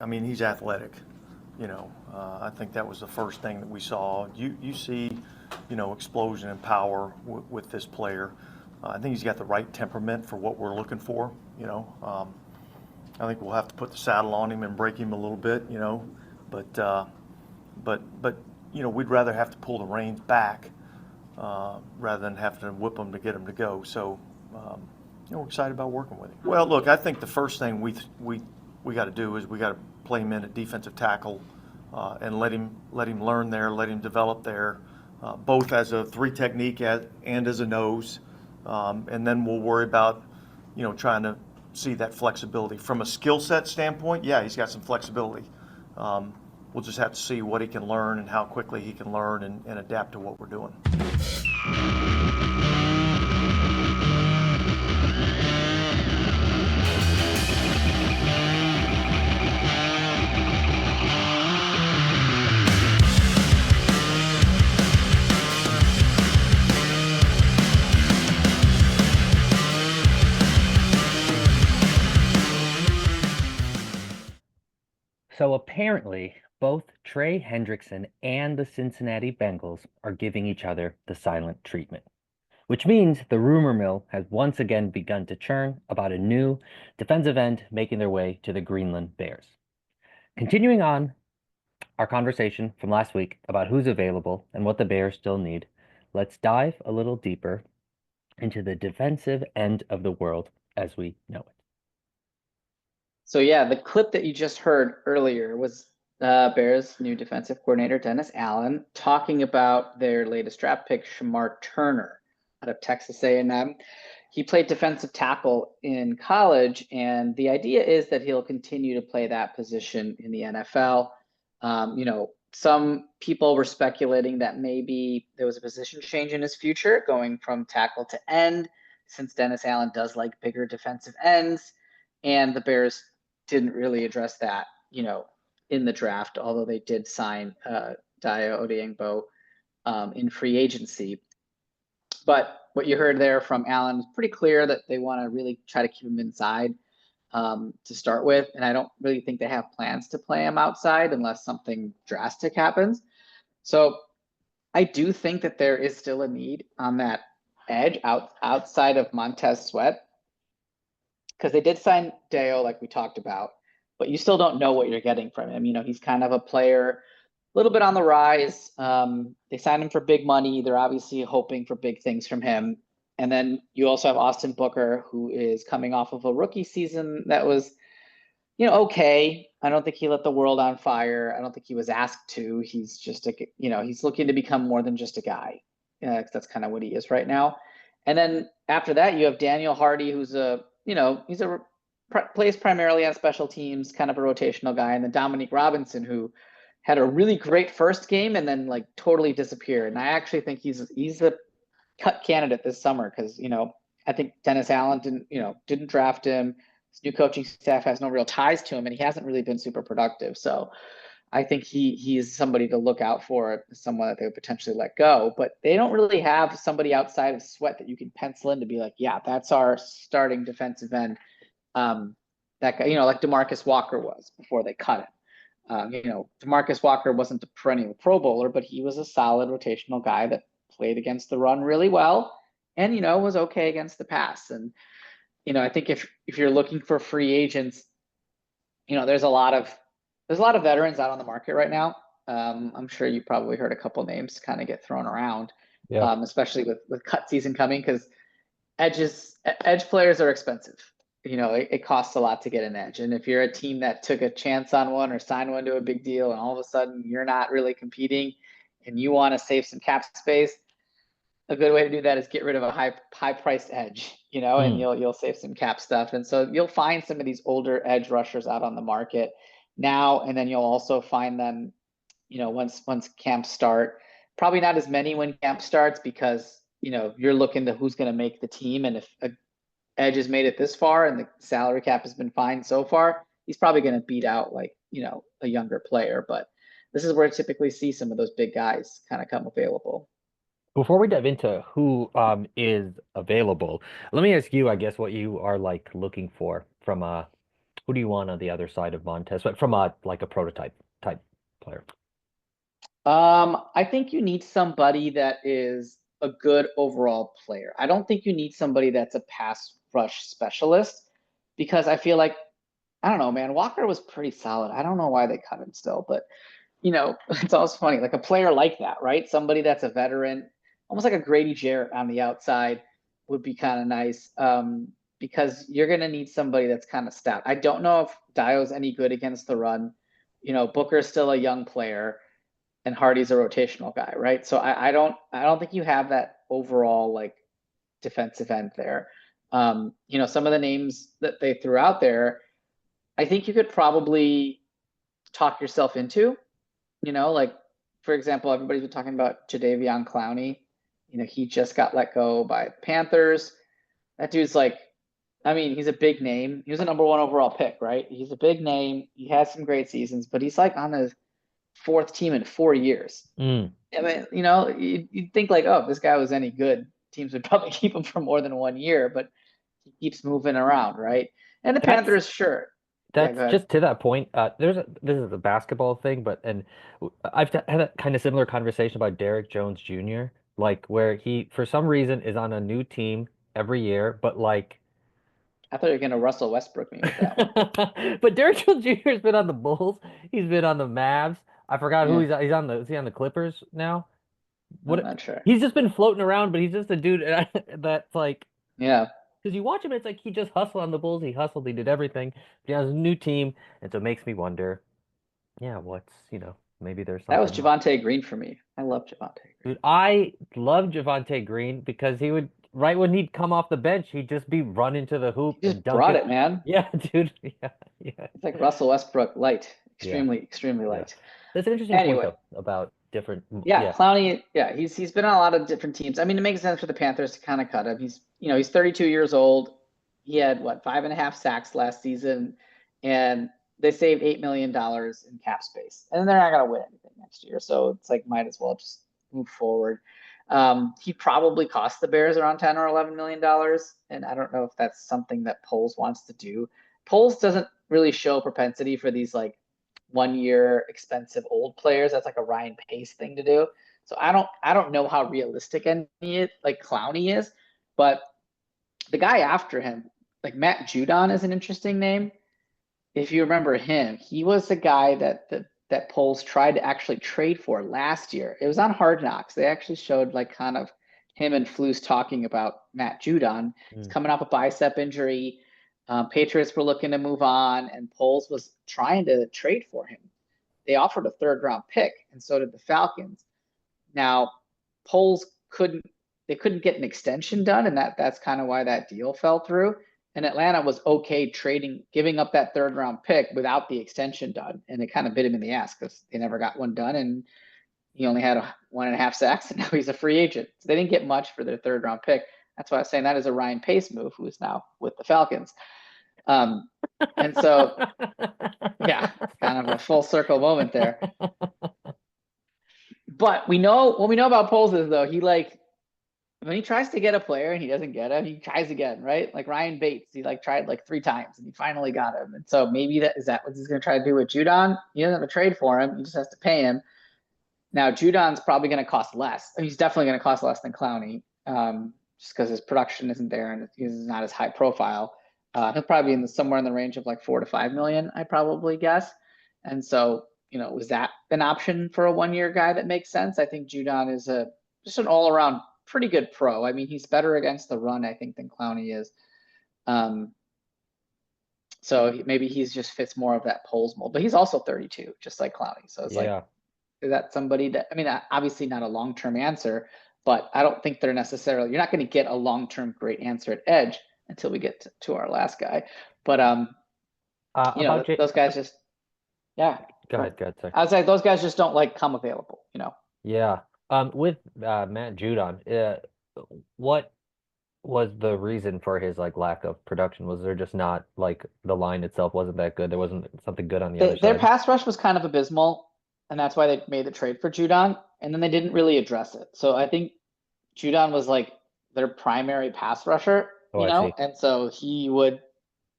I mean, he's athletic. I think that was the first thing that we saw. You see, explosion and power with this player. I think he's got the right temperament for what we're looking for. I think we'll have to put the saddle on him and break him a little bit. But but we'd rather have to pull the reins back rather than have to whip him to get him to go. So we're excited about working with him. Well, look, I think the first thing we got to do is we got to play him in at defensive tackle and let him learn there, let him develop there, both as a three technique and as a nose, and then we'll worry about trying to see that flexibility from a skill set standpoint. Yeah, he's got some flexibility. We'll just have to see what he can learn and how quickly he can learn and adapt to what we're doing. So apparently, both Trey Hendrickson and the Cincinnati Bengals are giving each other the silent treatment, which means the rumor mill has once again begun to churn about a new defensive end making their way to the Greenland Bears. Continuing on our conversation from last week about who's available and what the Bears still need, let's dive a little deeper into the defensive end of the world as we know it. So yeah, the clip that you just heard earlier was Bears' new defensive coordinator, Dennis Allen, talking about their latest draft pick, Shamar Turner, out of Texas A&M. He played defensive tackle in college, and the idea is that he'll continue to play that position in the NFL. Some people were speculating that maybe there was a position change in his future, going from tackle to end, since Dennis Allen does like bigger defensive ends, and the Bears didn't really address that, in the draft, although they did sign Dayo Odeyingbo in free agency. But what you heard there from Allen is pretty clear that they want to really try to keep him inside to start with. And I don't really think they have plans to play him outside unless something drastic happens. So I do think that there is still a need on that edge outside of Montez Sweat, because they did sign Deo, like we talked about, but you still don't know what you're getting from him. He's kind of a player, a little bit on the rise. They signed him for big money. They're obviously hoping for big things from him. And then you also have Austin Booker, who is coming off of a rookie season that was, okay. I don't think he lit the world on fire. I don't think he was asked to. He's just he's looking to become more than just a guy. That's kind of what he is right now. And then after that, you have Daniel Hardy, who's plays primarily on special teams, kind of a rotational guy, and then Dominique Robinson, who had a really great first game and then like totally disappeared. And I actually think he's a cut candidate this summer because I think Dennis Allen didn't draft him. His new coaching staff has no real ties to him, and he hasn't really been super productive. So I think he's somebody to look out for, someone that they would potentially let go. But they don't really have somebody outside of Sweat that you can pencil in to be like, yeah, that's our starting defensive end. That guy, like DeMarcus Walker was before they cut him. DeMarcus Walker wasn't a perennial Pro Bowler, but he was a solid rotational guy that played against the run really well and, was okay against the pass. And, I think if you're looking for free agents, there's a lot of veterans out on the market right now. I'm sure you probably heard a couple names kind of get thrown around, especially with cut season coming, because edge players are expensive. It costs a lot to get an edge. And if you're a team that took a chance on one or signed one to a big deal, and all of a sudden you're not really competing and you want to save some cap space, a good way to do that is get rid of a high priced edge, and you'll save some cap stuff. And so you'll find some of these older edge rushers out on the market now, and then you'll also find them, once camps start. Probably not as many when camp starts because you're looking to who's going to make the team, and if a edge has made it this far and the salary cap has been fine so far, he's probably going to beat out a younger player. But this is where I typically see some of those big guys kind of come available. Before we dive into who is available, let me ask you, I guess, what you are like looking for from a Who do you want on the other side of Montez, but from a prototype type player? I think you need somebody that is a good overall player. I don't think you need somebody that's a pass rush specialist, because I feel like, I don't know, man, Walker was pretty solid. I don't know why they cut him still, but it's always funny, like a player like that, right? Somebody that's a veteran, almost like a Grady Jarrett on the outside would be kind of nice. Because you're gonna need somebody that's kind of stout. I don't know if Dio's any good against the run. Booker's still a young player, and Hardy's a rotational guy, right? So I don't think you have that overall like defensive end there. Some of the names that they threw out there, I think you could probably talk yourself into. Like, for example, everybody's been talking about Jadeveon Clowney. He just got let go by the Panthers. That dude's like, he's a big name. He was a number 1 overall pick, right? He's a big name. He has some great seasons, but he's like on his 4th team in 4 years. You'd think like, oh, if this guy was any good, teams would probably keep him for more than 1 year, but he keeps moving around, right? And the Panthers, sure. That's just to that point. This is a basketball thing, I've had a kind of similar conversation about Derrick Jones Jr., like where he, for some reason, is on a new team every year, but like. I thought you were gonna Russell Westbrook me with that one. But Derrick Jones Jr. has been on the Bulls. He's been on the Mavs. I forgot who he's on. Is he on the Clippers now? I'm not sure. He's just been floating around, but he's just a dude that's like. Yeah. Because you watch him, it's like he just hustled on the Bulls. He hustled. He did everything. He has a new team, and so it makes me wonder. Yeah, maybe there's something. That was Javonte Green for me. I love Javonte Green. Dude, I love Javonte Green because he would, right when he'd come off the bench, he'd just be running to the hoop He and just dunk brought it, man. Yeah, dude. Yeah. It's like Russell Westbrook light, extremely light. That's an interesting point though, about different. Clowney. Yeah, he's been on a lot of different teams. It makes sense for the Panthers to kind of cut him. He's 32 years old. He had 5.5 sacks last season, and they saved $8 million in cap space, and they're not gonna win anything next year. So it's like, might as well just move forward. He probably cost the Bears around 10 or $11 million, and I don't know if that's something that Poles wants to do. Poles doesn't really show propensity for these like 1-year expensive old players. That's like a Ryan Pace thing to do. So I don't know how realistic any like Clowney is, but the guy after him, like Matt Judon, is an interesting name. If you remember him, he was the guy that Poles tried to actually trade for last year. It was on Hard Knocks. They actually showed like kind of him and Flus talking about Matt Judon. He's coming off a bicep injury. Patriots were looking to move on, and Poles was trying to trade for him. They offered a 3rd-round pick, and so did the Falcons. Now, Poles couldn't get an extension done, and that's kind of why that deal fell through. And Atlanta was okay giving up that 3rd-round pick without the extension done, and it kind of bit him in the ass because they never got one done, and he only had 1.5 sacks, and now he's a free agent. So they didn't get much for their 3rd-round pick. That's why I was saying that is a Ryan Pace move, who is now with the Falcons. And so, yeah, kind of a full circle moment there. But what we know about Poles is, though, he when he tries to get a player and he doesn't get him, he tries again, right? Like Ryan Bates, he tried 3 times and he finally got him. And so maybe that what he's going to try to do with Judon. He doesn't have to trade for him. He just has to pay him. Now, Judon's probably going to cost less. He's definitely going to cost less than Clowney, just because his production isn't there and he's not as high profile. He'll probably be somewhere in the range of 4 to 5 million, I probably guess. And so, was that an option for a 1-year guy that makes sense? I think Judon is just an all-around pretty good pro. He's better against the run, I think, than Clowney is. So maybe he's just fits more of that Poles mold, but he's also 32, just like Clowney. So it's is that somebody that, obviously not a long-term answer, but I don't think they're necessarily, you're not going to get a long-term great answer at edge until we get to our last guy. But, those guys just, Go ahead, sir. I was like, those guys just don't come available, Yeah. With Matt Judon, what was the reason for his lack of production? Was there just not the line itself wasn't that good? There wasn't something good on the other side? Their pass rush was kind of abysmal, and that's why they made the trade for Judon, and then they didn't really address it. So I think Judon was their primary pass rusher, and so he would,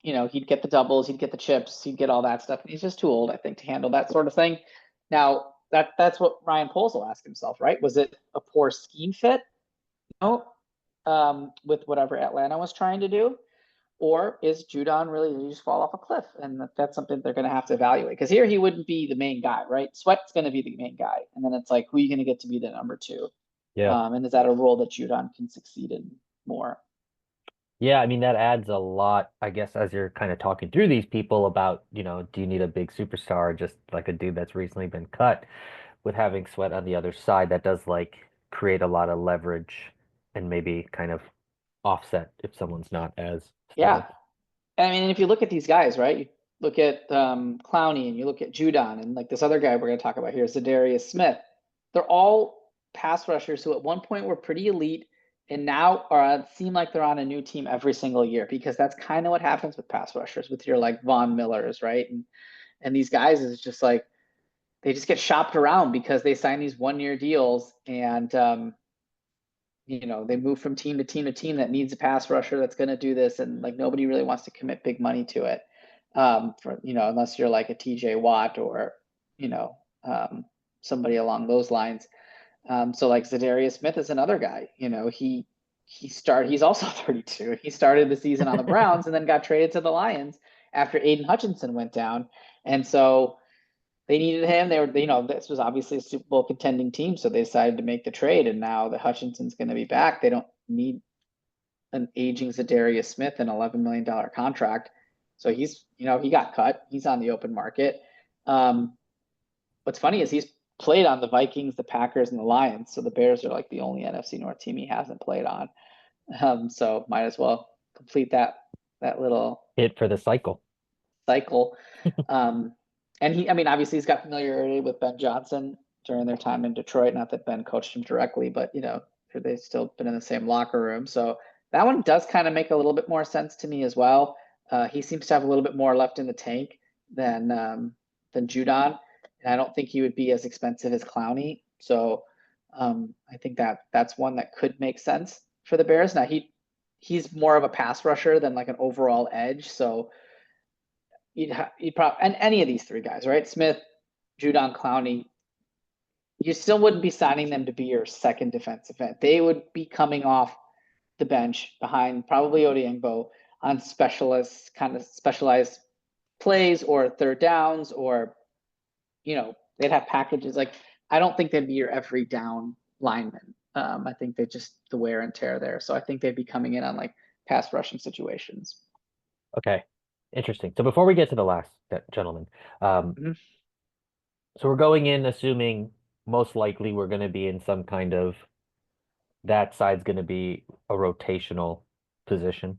he'd get the doubles, he'd get the chips, he'd get all that stuff. And he's just too old, I think, to handle that sort of thing. Now, that's what Ryan Poles will ask himself, right? Was it a poor scheme fit? No, with whatever Atlanta was trying to do? Or is Judon really did he just fall off a cliff? And that's something they're going to have to evaluate. Because here he wouldn't be the main guy, right? Sweat's going to be the main guy. And then it's like, who are you going to get to be the number two? Yeah. And is that a role that Judon can succeed in more? Yeah, I mean that adds a lot, I guess, as you're kind of talking through these people about, do you need a big superstar, just like a dude that's recently been cut, with having Sweat on the other side, that does like create a lot of leverage and maybe kind of offset if someone's not as stellar. Yeah. I mean, if you look at these guys, right? You look at Clowney and you look at Judon and like this other guy we're going to talk about here, Zadarius Smith. They're all pass rushers who at one point were pretty elite and now seem like they're on a new team every single year, because that's kind of what happens with pass rushers with your like Von Millers, right? And these guys is just like they just get shopped around because they sign these 1-year deals and they move from team to team to team that needs a pass rusher that's going to do this, and like nobody really wants to commit big money to it, unless you're like a TJ Watt or somebody along those lines. So like Zadarius Smith is another guy. He's also 32. He started the season on the Browns and then got traded to the Lions after Aiden Hutchinson went down, and so they needed him. This was obviously a Super Bowl contending team, so they decided to make the trade. And now the Hutchinson's going to be back. They don't need an aging Zadarius Smith an $11 million contract. So he got cut. He's on the open market. What's funny is he's played on the Vikings, the Packers, and the Lions. So the Bears are like the only NFC North team he hasn't played on. So might as well complete that little Hit for the cycle. And obviously he's got familiarity with Ben Johnson during their time in Detroit. Not that Ben coached him directly, but they've still been in the same locker room. So that one does kind of make a little bit more sense to me as well. He seems to have a little bit more left in the tank than Judon, and I don't think he would be as expensive as Clowney. So I think that's one that could make sense for the Bears. Now he's more of a pass rusher than like an overall edge. So you'd probably, and any of these three guys, right? Smith, Judon, Clowney, you still wouldn't be signing them to be your second defensive end. They would be coming off the bench behind probably Odiengbo on specialized plays or third downs, or they'd have packages. Like I don't think they'd be your every down lineman. I think they just the wear and tear there. So I think they'd be coming in on like pass rushing situations. Okay. Interesting. So before we get to the last gentleman, Mhm. so we're going in assuming most likely we're going to be in some kind of that side's going to be a rotational position.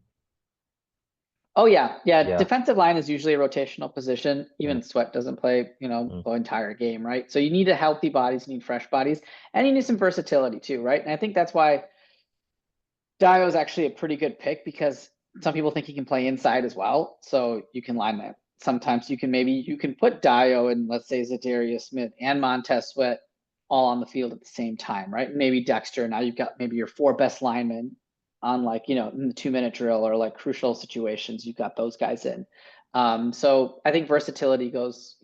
Oh yeah. Yeah. Defensive line is usually a rotational position. Even Mm. Sweat doesn't play, Mm. the entire game, right? So you need a healthy bodies, you need fresh bodies, and you need some versatility too, right? And I think that's why Dio is actually a pretty good pick, because some people think he can play inside as well. So you can line that. Sometimes you can put Dio and let's say Zadarius Smith and Montez Sweat all on the field at the same time, right? Maybe Dexter. Now you've got maybe your 4 best linemen on like, in the 2-minute drill or like crucial situations, you've got those guys in. So I think versatility goes,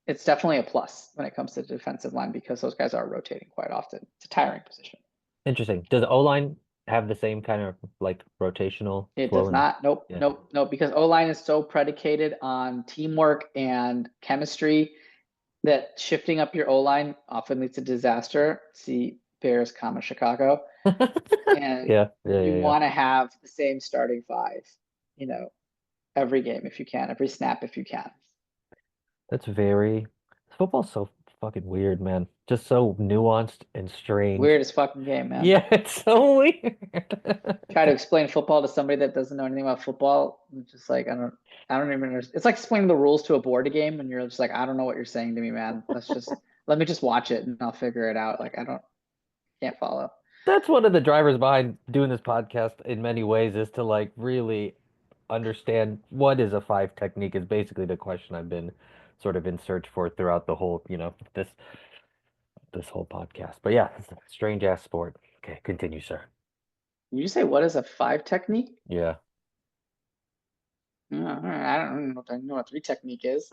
it's definitely a plus when it comes to the defensive line, because those guys are rotating quite often. It's a tiring position. Interesting. Does O-line have the same kind of like rotational It flow? does not. Nope. Yeah. Nope. Because O-line is so predicated on teamwork and chemistry that shifting up your O-line often leads to disaster. See Bears, Chicago. And Yeah. you want to have the same starting 5, every game if you can, every snap if you can. Football's so fucking weird, man. Just so nuanced and strange. Weirdest fucking game, man. Yeah, it's so weird. Try to explain football to somebody that doesn't know anything about football. It's just like I don't even understand. It's like explaining the rules to a board game, and you're just like, I don't know what you're saying to me, man. Let me just watch it and I'll figure it out. Like can't follow. That's one of the drivers behind doing this podcast in many ways, is to like really understand what is a 5 technique, is basically the question I've been sort of in search for throughout the whole, this whole podcast. But yeah, it's a strange ass sport. Okay, continue, sir. You say what is a 5 technique? Yeah. I don't know what 3 technique is.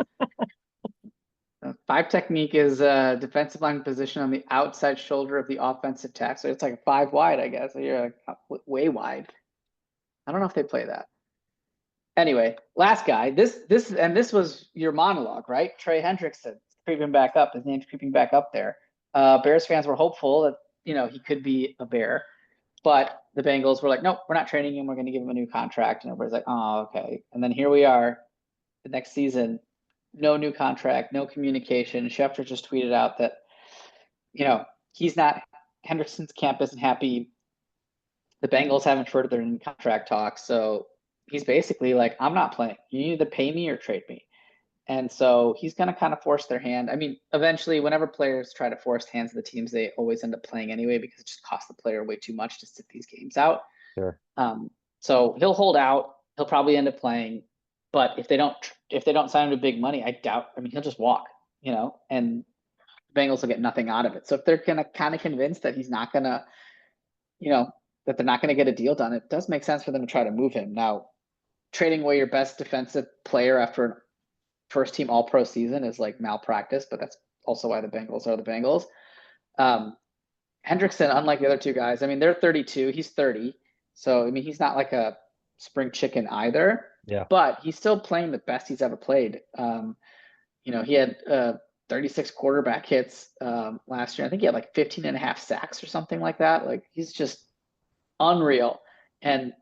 5 technique is defensive line position on the outside shoulder of the offensive tackle. So it's like a 5 wide, I guess. So you're like way wide. I don't know if they play that. Anyway, last guy. This was your monologue, right? Trey Hendrickson creeping back up. His name's creeping back up there. Bears fans were hopeful that he could be a Bear, but the Bengals were like, nope, we're not trading him. We're going to give him a new contract, and everybody's like, oh, okay. And then here we are, the next season, no new contract, no communication. Schefter just tweeted out that he's not. Hendrickson's camp isn't happy. The Bengals haven't furthered their new contract talks, so he's basically like, I'm not playing. You either pay me or trade me. And so he's going to kind of force their hand. I mean, eventually, whenever players try to force hands of the teams, they always end up playing anyway because it just costs the player way too much to sit these games out. Sure. So he'll hold out. He'll probably end up playing. But if they don't sign him to big money, I doubt. I mean, he'll just walk. And the Bengals will get nothing out of it. So if they're kind of convinced that he's not going to, that they're not going to get a deal done, it does make sense for them to try to move him. Now, trading away your best defensive player after an first team all pro season is like malpractice, but that's also why the Bengals are the Bengals. Hendrickson, unlike the other 2 guys, I mean, they're 32, he's 30. So, I mean, he's not like a spring chicken either, but he's still playing the best he's ever played. He had 36 quarterback hits last year. I think he had like 15 and a half sacks or something like that. Like, he's just unreal. And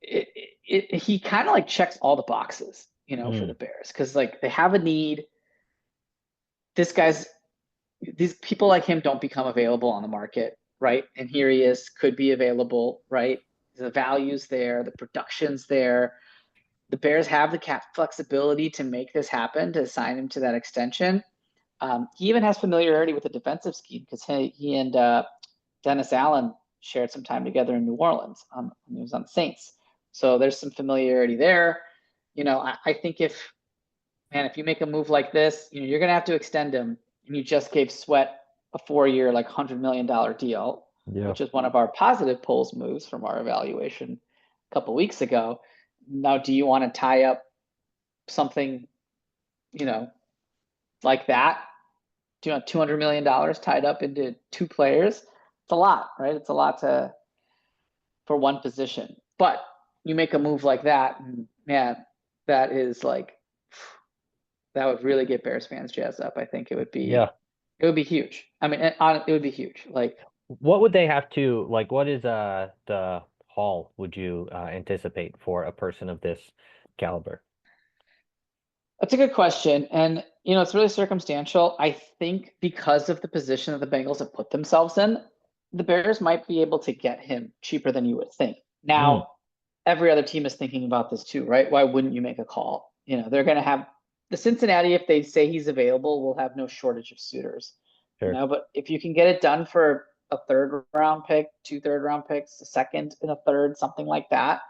he kind of like checks all the boxes, for the Bears, because like they have a need. These people like him don't become available on the market, right? And here he is, could be available, right? The value's there, the production's there. The Bears have the cap flexibility to make this happen, to sign him to that extension. He even has familiarity with the defensive scheme because he and Dennis Allen shared some time together in New Orleans when he was on the Saints. So there's some familiarity there. I think if you make a move like this, you're going to have to extend him, and you just gave Sweat a 4-year, like $100 million deal, which is one of our positive polls moves from our evaluation a couple weeks ago. Now, do you want to tie up something, like that? Do you want $200 million tied up into 2 players? It's a lot, right? It's a lot for one position. But you make a move like that, and man, that is like, that would really get Bears fans jazzed up. I think it would be, it would be huge. I mean, it would be huge. Like, what would they have to, like, what is the haul would you anticipate for a person of this caliber? That's a good question. And, it's really circumstantial. I think because of the position that the Bengals have put themselves in, the Bears might be able to get him cheaper than you would think. Now, every other team is thinking about this too, right? Why wouldn't you make a call? They're going to have the Cincinnati, if they say he's available, will have no shortage of suitors. Sure. But if you can get it done for a 3rd round pick, 2 3rd-round picks, a 2nd and a 3rd, something like that,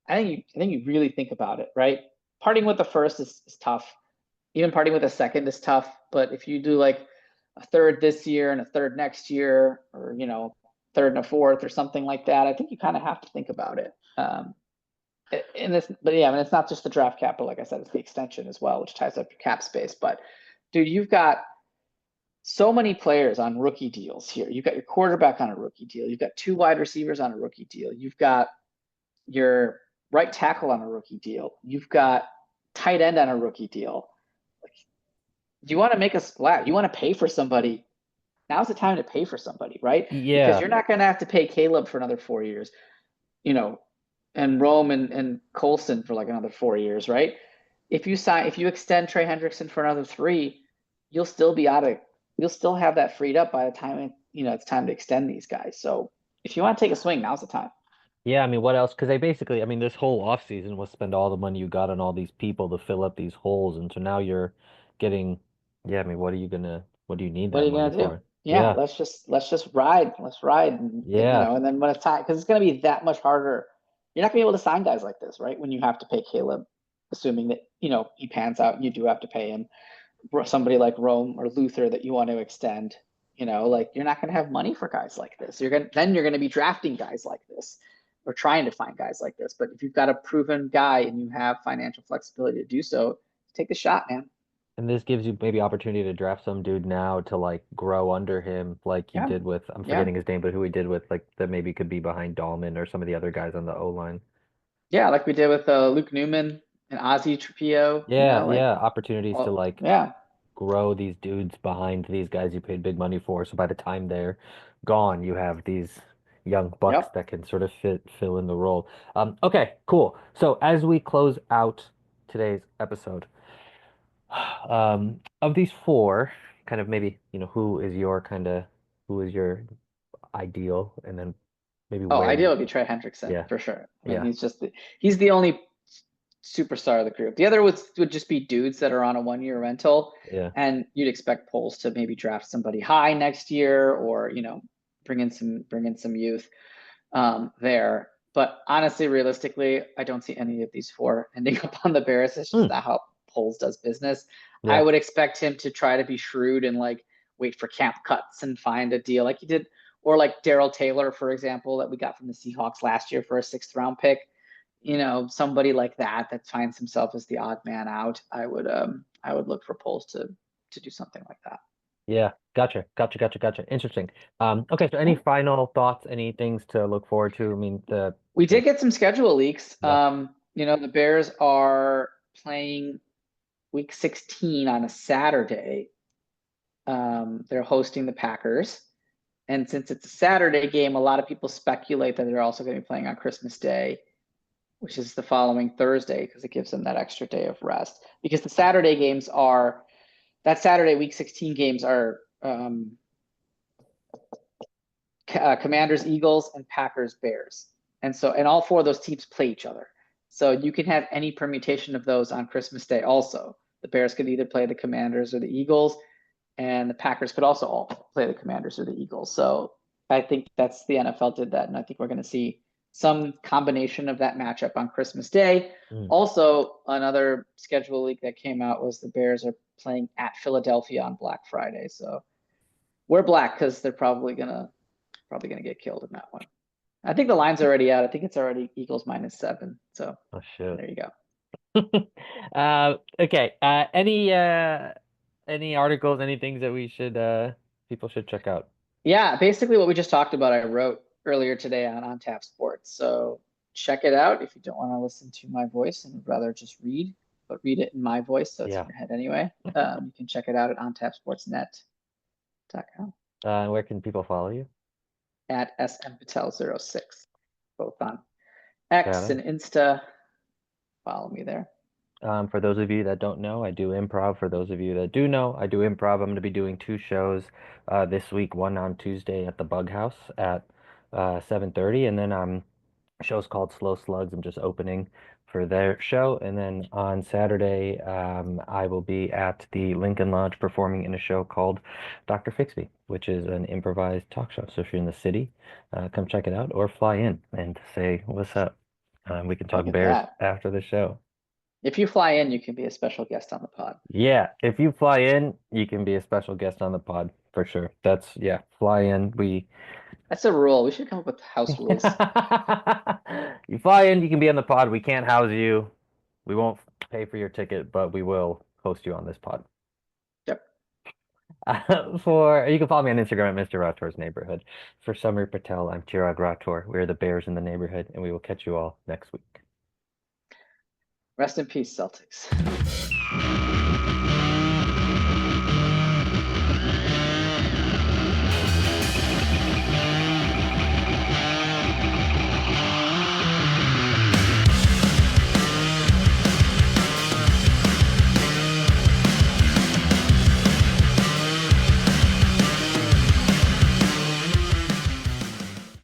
I think you really think about it, right? Parting with the 1st is tough. Even parting with a 2nd is tough. But if you do like a 3rd this year and a 3rd next year, or 3rd and a 4th or something like that, I think you kind of have to think about it. But yeah, I mean, it's not just the draft capital, like I said, it's the extension as well, which ties up your cap space. But dude, you've got so many players on rookie deals here. You've got your quarterback on a rookie deal. You've got 2 wide receivers on a rookie deal. You've got your right tackle on a rookie deal. You've got tight end on a rookie deal. Like, do you want to make a splash? You want to pay for somebody? Now's the time to pay for somebody, right? Yeah. Because you're not going to have to pay Caleb for another 4 years, and Rome and Colson for like another 4 years, right? If you extend Trey Hendrickson for another 3, you'll still have that freed up by the time it's time to extend these guys. So if you want to take a swing, now's the time. Yeah, I mean, what else? Because they basically, I mean, this whole offseason was spend all the money you got on all these people to fill up these holes, and so now you're getting, I mean, what do you need What are that you money gonna do? for? Yeah, let's just ride. Let's ride, and and then when it's time, because it's gonna be that much harder. You're not gonna be able to sign guys like this, right? When you have to pay Caleb, assuming that he pans out, and you do have to pay him. Somebody like Rome or Luther that you want to extend, like you're not gonna have money for guys like this. You're gonna be drafting guys like this, or trying to find guys like this. But if you've got a proven guy and you have financial flexibility to do so, take the shot, man. And this gives you maybe opportunity to draft some dude now to like grow under him, like you Yeah. did with, I'm Yeah. forgetting his name, but who he did with, like that maybe could be behind Dahlman or some of the other guys on the O line. Yeah, like we did with Luke Newman and Ozzie Trapillo. Yeah, Like, yeah, opportunities to like yeah, grow these dudes behind these guys you paid big money for. So by the time they're gone, you have these young bucks yep. that can sort of fill in the role. Okay, cool. So as we close out today's episode, of these four, kind of maybe, who is your ideal, and then maybe Oh, where ideal you, would be Trey Hendrickson yeah, for sure. I mean, yeah, he's the only superstar of the group. The other would just be dudes that are on a 1-year rental, yeah, and you'd expect Poles to maybe draft somebody high next year, or bring in some youth there. But honestly, realistically, I don't see any of these four ending up on the Bears. It's just not how Poles does business. I yeah, would expect him to try to be shrewd and like wait for camp cuts and find a deal like he did, or like Darrell Taylor, for example, that we got from the Seahawks last year for a 6th-round pick. Somebody like that finds himself as the odd man out. I would look for Poles to do something like that. yeah. Gotcha. Interesting. Okay, so any Yeah. final thoughts, any things to look forward to? I mean, We did get some schedule leaks. yeah, The Bears are playing week 16 on a Saturday. They're hosting the Packers. And since it's a Saturday game, a lot of people speculate that they're also going to be playing on Christmas Day, which is the following Thursday, because it gives them that extra day of rest. Because the Saturday games that Saturday week 16 games are Commanders, Eagles, and Packers, Bears. And all four of those teams play each other. So you can have any permutation of those on Christmas Day also. The Bears could either play the Commanders or the Eagles, and the Packers could also all play the Commanders or the Eagles. So I think the NFL did that, and I think we're going to see some combination of that matchup on Christmas Day. Also, another schedule leak that came out was the Bears are playing at Philadelphia on Black Friday. So we're black because they're probably gonna get killed in that one. I think the line's already out. I think it's already Eagles -7. So oh shit. there you go. Okay. Any articles, any things that people should check out? Yeah, basically what we just talked about, I wrote earlier today on Tap Sports. So check it out if you don't want to listen to my voice and would rather just read, but read it in my voice, so it's in your head anyway. You can check it out at ontapsportsnet.com. Where can people follow you? At smpatel06, both on X Got and Insta. Follow me there. For those of you that don't know, I do improv. For those of you that do know, I do improv. I'm going to be doing 2 shows this week, one on Tuesday at the Bug House at 7:30, and then show's called Slow Slugs. I'm just opening for their show. And then on Saturday, I will be at the Lincoln Lodge performing in a show called Dr. Fixby, which is an improvised talk show. So if you're in the city, come check it out or fly in and say, what's up? We can talk Look at Bears that. after the show. If you fly in, you can be a special guest on the pod. Yeah, if you fly in, you can be a special guest on the pod for sure. Fly in. That's a rule. We should come up with house rules. You fly in, you can be on the pod. We can't house you. We won't pay for your ticket, but we will host you on this pod. Yep. You can follow me on Instagram at Mr. Rathod's Neighborhood. For Samir Patel, I'm Chirag Rathod. We're the Bears in the neighborhood, and we will catch you all next week. Rest in peace, Celtics.